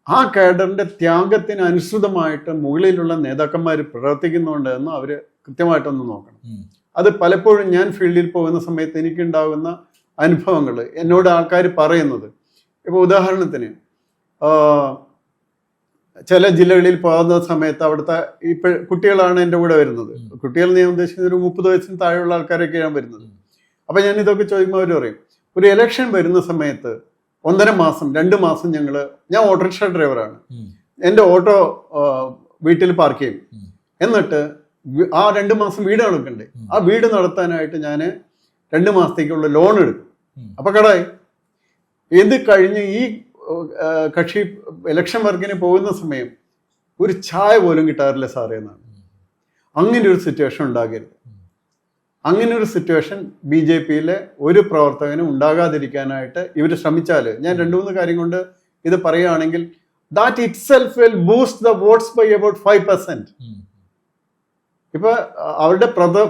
ആ കാഡറിന്റെ ത്യാഗത്തിന് അനുസൃതമായിട്ട് മുകളിലുള്ള നേതാക്കന്മാർ പ്രവർത്തിക്കുന്നുണ്ട് എന്ന് അവര് കൃത്യമായിട്ടൊന്ന് നോക്കണം. അത് പലപ്പോഴും ഞാൻ ഫീൽഡിൽ പോകുന്ന സമയത്ത് എനിക്കുണ്ടാകുന്ന അനുഭവങ്ങൾ, എന്നോട് ആൾക്കാർ പറയുന്നത്, ഇപ്പോൾ ഉദാഹരണത്തിന് ചില ജില്ലകളിൽ പോകുന്ന സമയത്ത് അവിടുത്തെ കുട്ടികളാണ് എൻ്റെ കൂടെ വരുന്നത്. കുട്ടികൾ ഞാൻ ഉദ്ദേശിക്കുന്നത് ഒരു 30 വയസ്സിന് താഴെയുള്ള ആൾക്കാരൊക്കെയാണ് വരുന്നത്. അപ്പൊ ഞാൻ ഇതൊക്കെ ചോദിക്കുമ്പോൾ അവർ പറയും, ഒരു ഇലക്ഷൻ വരുന്ന സമയത്ത് 1.5 മാസം 2 മാസം ഞാൻ ഓട്ടോറിക്ഷ ഡ്രൈവറാണ്, എൻ്റെ ഓട്ടോ വീട്ടിൽ പാർക്ക് ചെയ്യും. എന്നിട്ട് ആ 2 മാസം വീട് നടക്കണ്ടേ, ആ വീട് നടത്താനായിട്ട് ഞാൻ 2 മാസത്തേക്കുള്ള ലോൺ എടുക്കും. അപ്പൊ കടായി. ഇത് കഴിഞ്ഞ് ഈ കക്ഷി ഇലക്ഷൻ വർക്കിന് പോകുന്ന സമയം ഒരു ചായ പോലും കിട്ടാറില്ല സാറേ എന്നാണ്. അങ്ങനെ ഒരു സിറ്റുവേഷൻ ഉണ്ടാകരുത്. അങ്ങനെ ഒരു സിറ്റുവേഷൻ BJP-യിലെ ഒരു പ്രവർത്തകനും ഉണ്ടാകാതിരിക്കാനായിട്ട് ഇവർ ശ്രമിച്ചാൽ, ഞാൻ 2-3 കാര്യം കൊണ്ട് ഇത് പറയുകയാണെങ്കിൽ, that itself will boost the votes by about 5%. ഇപ്പൊ അവരുടെ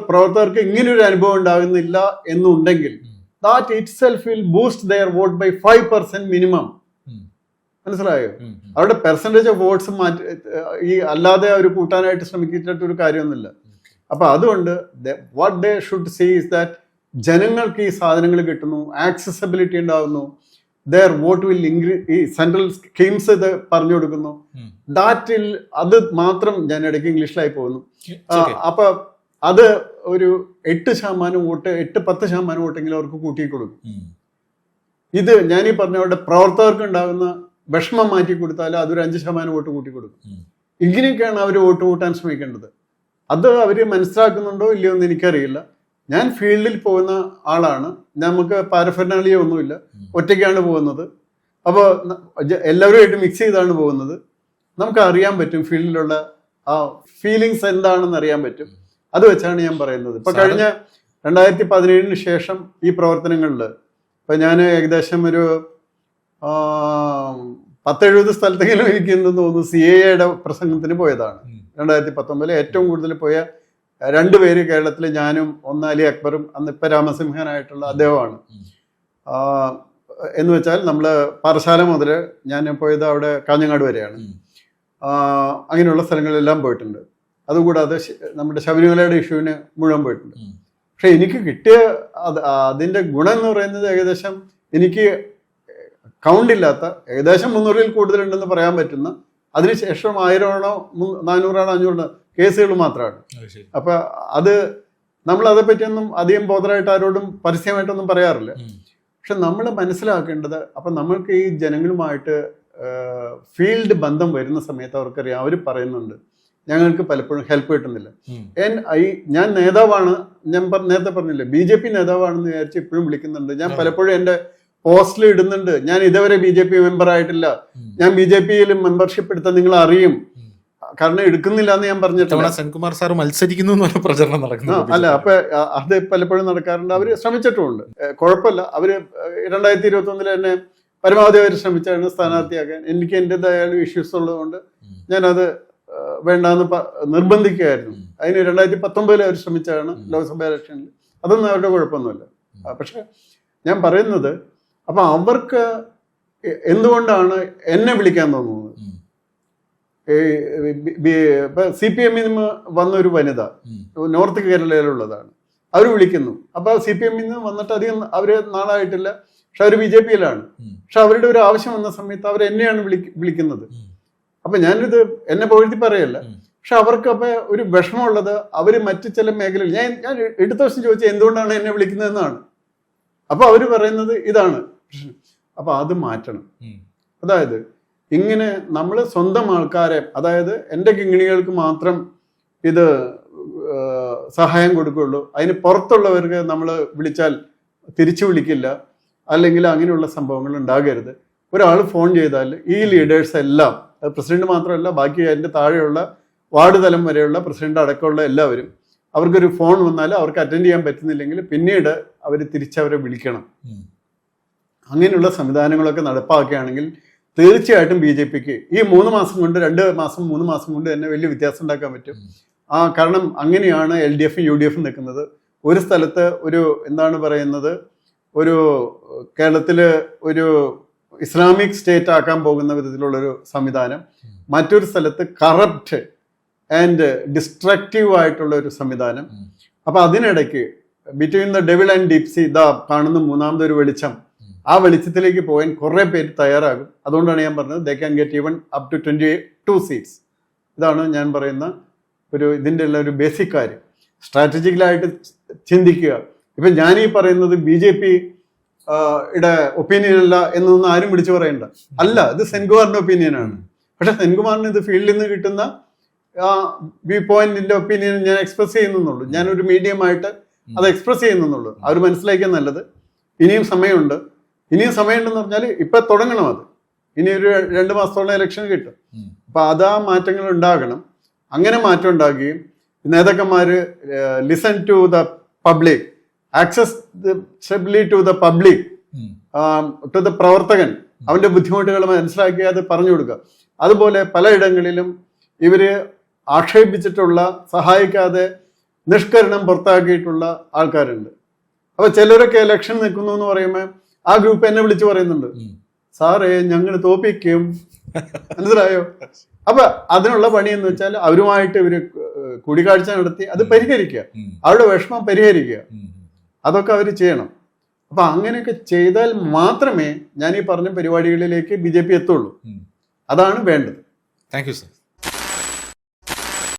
പ്രവർത്തകർക്ക് ഇങ്ങനൊരു അനുഭവം ഉണ്ടാകുന്നില്ല എന്നുണ്ടെങ്കിൽ that itself will boost their vote by 5% minimum. മനസ്സിലായോ? അവരുടെ പെർസെൻറ്റേജ് ഓഫ് വോട്ട്സ് ഈ അല്ലാതെ അവർ കൂട്ടാനായിട്ട് ശ്രമിച്ചിട്ടൊരു കാര്യമൊന്നുമില്ല. അപ്പൊ അതുകൊണ്ട് what they should see is that ജനങ്ങൾക്ക് ഈ സാധനങ്ങൾ കിട്ടുന്നു, ആക്സസിബിലിറ്റി ഉണ്ടാകുന്നു, ദർ വോട്ട് വിൽ ഇൻക്രീസ്, ഈ സെൻട്രൽ സ്കീംസ് ഇത് പറഞ്ഞു കൊടുക്കുന്നു. ദാറ്റിൽ അത് മാത്രം, ഞാൻ ഇടയ്ക്ക് ഇംഗ്ലീഷിലായി പോകുന്നു. അപ്പൊ അത് ഒരു 8% വോട്ട് 8-10% വോട്ടെങ്കിലും അവർക്ക് കൂട്ടി കൊടുക്കും. ഇത് ഞാനീ പറഞ്ഞവരുടെ പ്രവർത്തകർക്ക് ഉണ്ടാകുന്ന വിഷമം മാറ്റി കൊടുത്താൽ അതൊരു 5% വോട്ട് കൂട്ടി കൊടുക്കും. ഇങ്ങനെയൊക്കെയാണ് അവർ വോട്ട് കൂട്ടാൻ ശ്രമിക്കേണ്ടത്. അത് അവർ മനസ്സിലാക്കുന്നുണ്ടോ ഇല്ലയോ എന്ന് എനിക്കറിയില്ല. ഞാൻ ഫീൽഡിൽ പോകുന്ന ആളാണ്, നമുക്ക് പാരഫെർനാലിയ ഒന്നുമില്ല, ഒറ്റയ്ക്കാണ് പോകുന്നത്. അപ്പോൾ എല്ലാവരുമായിട്ട് മിക്സ് ചെയ്താണ് പോകുന്നത്. നമുക്ക് അറിയാൻ പറ്റും ഫീൽഡിലുള്ള ആ ഫീലിങ്സ് എന്താണെന്ന് അറിയാൻ പറ്റും. അത് വെച്ചാണ് ഞാൻ പറയുന്നത്. ഇപ്പൊ കഴിഞ്ഞ 2017 ശേഷം ഈ പ്രവർത്തനങ്ങളിൽ ഇപ്പൊ ഞാൻ ഏകദേശം ഒരു 10-70 സ്ഥലത്തെങ്കിലും എനിക്ക് എന്തെന്ന് തോന്നുന്നു CAA പ്രസംഗത്തിന് പോയതാണ്. 2019 ഏറ്റവും കൂടുതൽ പോയ 2 പേര് കേരളത്തിൽ, ഞാനും ഒന്ന് അലി അക്ബറും, അന്ന് ഇപ്പൊ രാമസിംഹനായിട്ടുള്ള അദ്ദേഹമാണ്. എന്ന് വെച്ചാൽ നമ്മൾ പാറശാല മുതൽ ഞാൻ പോയത് അവിടെ കാഞ്ഞങ്ങാട് വരെയാണ്. അങ്ങനെയുള്ള സ്ഥലങ്ങളിലെല്ലാം പോയിട്ടുണ്ട്. അതുകൂടാതെ നമ്മുടെ ശബരിമലയുടെ ഇഷ്യൂവിന് മുഴുവൻ പോയിട്ടുണ്ട്. പക്ഷെ എനിക്ക് കിട്ടിയ അതിൻ്റെ ഗുണം എന്ന് പറയുന്നത് ഏകദേശം എനിക്ക് കൗണ്ടില്ലാത്ത ഏകദേശം 300-ൽ കൂടുതലുണ്ടെന്ന് പറയാൻ പറ്റുന്ന, അതിനുശേഷം 1000-ആണോ 400-ആണോ 500 കേസുകൾ മാത്രമാണ്. അപ്പൊ അത് നമ്മൾ അതേപ്പറ്റിയൊന്നും അധികം ബോധറായിട്ട് ആരോടും പരസ്യമായിട്ടൊന്നും പറയാറില്ല. പക്ഷെ നമ്മൾ മനസ്സിലാക്കേണ്ടത്, അപ്പൊ നമ്മൾക്ക് ഈ ജനങ്ങളുമായിട്ട് ഫീൽഡ് ബന്ധം വരുന്ന സമയത്ത് അവർക്കറിയാം, അവർ പറയുന്നുണ്ട് ഞങ്ങൾക്ക് പലപ്പോഴും ഹെൽപ്പ് കിട്ടുന്നില്ല. ഞാൻ നേതാവാണ്, ഞാൻ നേരത്തെ പറഞ്ഞില്ലേ BJP നേതാവാണെന്ന് വിചാരിച്ച് ഇപ്പോഴും വിളിക്കുന്നുണ്ട്. ഞാൻ പലപ്പോഴും എൻ്റെ പോസ്റ്റിൽ ഇടുന്നുണ്ട്, ഞാൻ ഇതുവരെ BJP മെമ്പർ ആയിട്ടില്ല, ഞാൻ BJPയിൽ മെമ്പർഷിപ്പ് എടുത്താൽ നിങ്ങൾ അറിയും, കാരണം എടുക്കുന്നില്ല എന്ന് ഞാൻ പറഞ്ഞിട്ടില്ല. സെൻകുമാർ സാർ മത്സരിക്കുന്നു പ്രചരണം നടക്കുന്നു. അല്ല, അപ്പൊ അത് പലപ്പോഴും നടക്കാറുണ്ട്. അവര് ശ്രമിച്ചിട്ടുമുണ്ട്, കുഴപ്പമില്ല. അവര് 2021 തന്നെ പരമാവധി അവർ ശ്രമിച്ചാണ് സ്ഥാനാർത്ഥിയാക്കാൻ. എനിക്ക് എൻ്റെതായ ഇഷ്യൂസ് ഉള്ളതുകൊണ്ട് ഞാനത് വേണ്ടാന്ന് നിർബന്ധിക്കുകയായിരുന്നു. അതിന് 2019 അവർ ശ്രമിച്ചാണ് ലോക്സഭാ ഇലക്ഷനിൽ. അതൊന്നും അവരുടെ കുഴപ്പമൊന്നുമില്ല. പക്ഷെ ഞാൻ പറയുന്നത്, അപ്പൊ അവർക്ക് എന്തുകൊണ്ടാണ് എന്നെ വിളിക്കാൻ തോന്നുന്നത്? CPM-ൽ നിന്ന് വന്ന ഒരു വനിത, നോർത്ത് കേരളയിലുള്ളതാണ്, അവർ വിളിക്കുന്നു. അപ്പൊ CPM-ൽ നിന്ന് വന്നിട്ട് അധികം അവര് നാളായിട്ടില്ല, പക്ഷെ അവർ BJP-യിലാണ്. പക്ഷെ അവരുടെ ഒരു ആവശ്യം വന്ന സമയത്ത് അവർ എന്നെയാണ് വിളിക്കുന്നത്. അപ്പൊ ഞാനിത് എന്നെ പൊഴുത്തി പറയല്ല, പക്ഷെ അവർക്ക് അപ്പൊ ഒരു വിഷമമുള്ളത്, അവര് മറ്റു ചില മേഖലയിൽ, ഞാൻ എടുത്ത ദിവസം ചോദിച്ചാൽ എന്തുകൊണ്ടാണ് എന്നെ വിളിക്കുന്നതെന്നാണ്. അപ്പൊ അവര് പറയുന്നത് ഇതാണ്. അപ്പൊ അത് മാറ്റണം. അതായത് ഇങ്ങനെ നമ്മൾ സ്വന്തം ആൾക്കാരെ, അതായത് എൻ്റെ കിങ്ങിണികൾക്ക് മാത്രം ഇത് സഹായം കൊടുക്കുകയുള്ളൂ, അതിന് പുറത്തുള്ളവർക്ക് നമ്മൾ വിളിച്ചാൽ തിരിച്ചു വിളിക്കില്ല, അല്ലെങ്കിൽ അങ്ങനെയുള്ള സംഭവങ്ങൾ ഉണ്ടാകരുത്. ഒരാൾ ഫോൺ ചെയ്താൽ ഈ ലീഡേഴ്സ് എല്ലാം, പ്രസിഡന്റ് മാത്രമല്ല, ബാക്കി അതിൻ്റെ താഴെയുള്ള വാർഡ് തലം വരെയുള്ള പ്രസിഡന്റ് അടക്കമുള്ള എല്ലാവരും, അവർക്കൊരു ഫോൺ വന്നാൽ അവർക്ക് അറ്റൻഡ് ചെയ്യാൻ പറ്റുന്നില്ലെങ്കിൽ പിന്നീട് അവർ തിരിച്ചവരെ വിളിക്കണം. അങ്ങനെയുള്ള സംവിധാനങ്ങളൊക്കെ നടപ്പാക്കുകയാണെങ്കിൽ തീർച്ചയായിട്ടും BJPക്ക് ഈ 3 മാസം കൊണ്ട്, 2 മാസം 3 മാസം കൊണ്ട് തന്നെ വലിയ വ്യത്യാസം ഉണ്ടാക്കാൻ പറ്റും. കാരണം അങ്ങനെയാണ് LDF-ഉം UDF-ഉം നിൽക്കുന്നത്. ഒരു സ്ഥലത്ത് ഒരു എന്താണ് പറയുന്നത്, ഒരു കേരളത്തില് ഒരു ഇസ്ലാമിക് സ്റ്റേറ്റ് ആക്കാൻ പോകുന്ന വിധത്തിലുള്ളൊരു സംവിധാനം, മറ്റൊരു സ്ഥലത്ത് കറപ്റ്റ് ആൻഡ് ഡിസ്ട്രക്റ്റീവ് ആയിട്ടുള്ള ഒരു സംവിധാനം. അപ്പൊ അതിനിടയ്ക്ക് between the devil and deep see ഇതാ കാണുന്ന മൂന്നാമതൊരു വെളിച്ചം. ആ വെളിച്ചത്തിലേക്ക് പോകാൻ കുറെ പേര് തയ്യാറാകും. അതുകൊണ്ടാണ് ഞാൻ പറഞ്ഞത് they can get even up to 22 seats. ഇതാണ് ഞാൻ പറയുന്ന ഇതിൻ്റെ ഉള്ള ഒരു ബേസിക് കാര്യം. സ്ട്രാറ്റജിക്കലായിട്ട് ചിന്തിക്കുക. ഇപ്പം ഞാനീ പറയുന്നത് BJP ഒപ്പീനിയൻ അല്ല എന്നൊന്നും ആരും വിളിച്ചു പറയണ്ട. അല്ല, ഇത് സെൻകുമാറിന്റെ ഒപ്പീനിയനാണ്. പക്ഷെ സെൻകുമാറിന് ഇത് ഫീൽഡിൽ നിന്ന് കിട്ടുന്ന വ്യൂ പോയിന്റിന്റെ ഒപ്പീനിയൻ ഞാൻ എക്സ്പ്രസ് ചെയ്യുന്നുള്ളൂ. ഞാനൊരു മീഡിയമായിട്ട് അത് എക്സ്പ്രസ് ചെയ്യുന്നുള്ളൂ. അവർ മനസ്സിലാക്കിയാൽ നല്ലത്. ഇനിയും സമയമുണ്ട്. സമയമുണ്ടെന്ന് പറഞ്ഞാൽ ഇപ്പൊ തുടങ്ങണം. അത് ഇനി ഒരു 2 മാസത്തോളം ഇലക്ഷൻ കിട്ടും. അപ്പൊ അതാ മാറ്റങ്ങൾ ഉണ്ടാകണം. അങ്ങനെ മാറ്റം ഉണ്ടാക്കുകയും നേതാക്കന്മാര് listen to the public, accessibility to the public, to the പ്രവർത്തകൻ, അവന്റെ ബുദ്ധിമുട്ടുകൾ മനസ്സിലാക്കി അത് പറഞ്ഞു കൊടുക്കുക. അതുപോലെ പലയിടങ്ങളിലും ഇവര് ആക്ഷേപിച്ചിട്ടുള്ള, സഹായിക്കാതെ നിഷ്കരണം പുറത്താക്കിയിട്ടുള്ള ആൾക്കാരുണ്ട്. അപ്പൊ ചിലരൊക്കെ ഇലക്ഷൻ നിൽക്കുന്നു എന്ന് പറയുമ്പോൾ ആ ഗ്രൂപ്പ് എന്നെ വിളിച്ചു പറയുന്നുണ്ട്, സാറേ ഞങ്ങൾ തോപ്പിക്കും. മനസ്സിലായോ? അപ്പൊ അതിനുള്ള പണി എന്ന് വെച്ചാൽ അവരുമായിട്ട് ഇവര് കൂടിക്കാഴ്ച നടത്തി അത് പരിഹരിക്കുക, അവരുടെ വിഷമം പരിഹരിക്കുക. അതൊക്കെ അവർ ചെയ്യണം. അപ്പൊ അങ്ങനെയൊക്കെ ചെയ്താൽ മാത്രമേ ഞാൻ ഈ പറഞ്ഞ പരിപാടികളിലേക്ക് BJP എത്തുള്ളൂ. അതാണ് വേണ്ടത്. Thank you sir.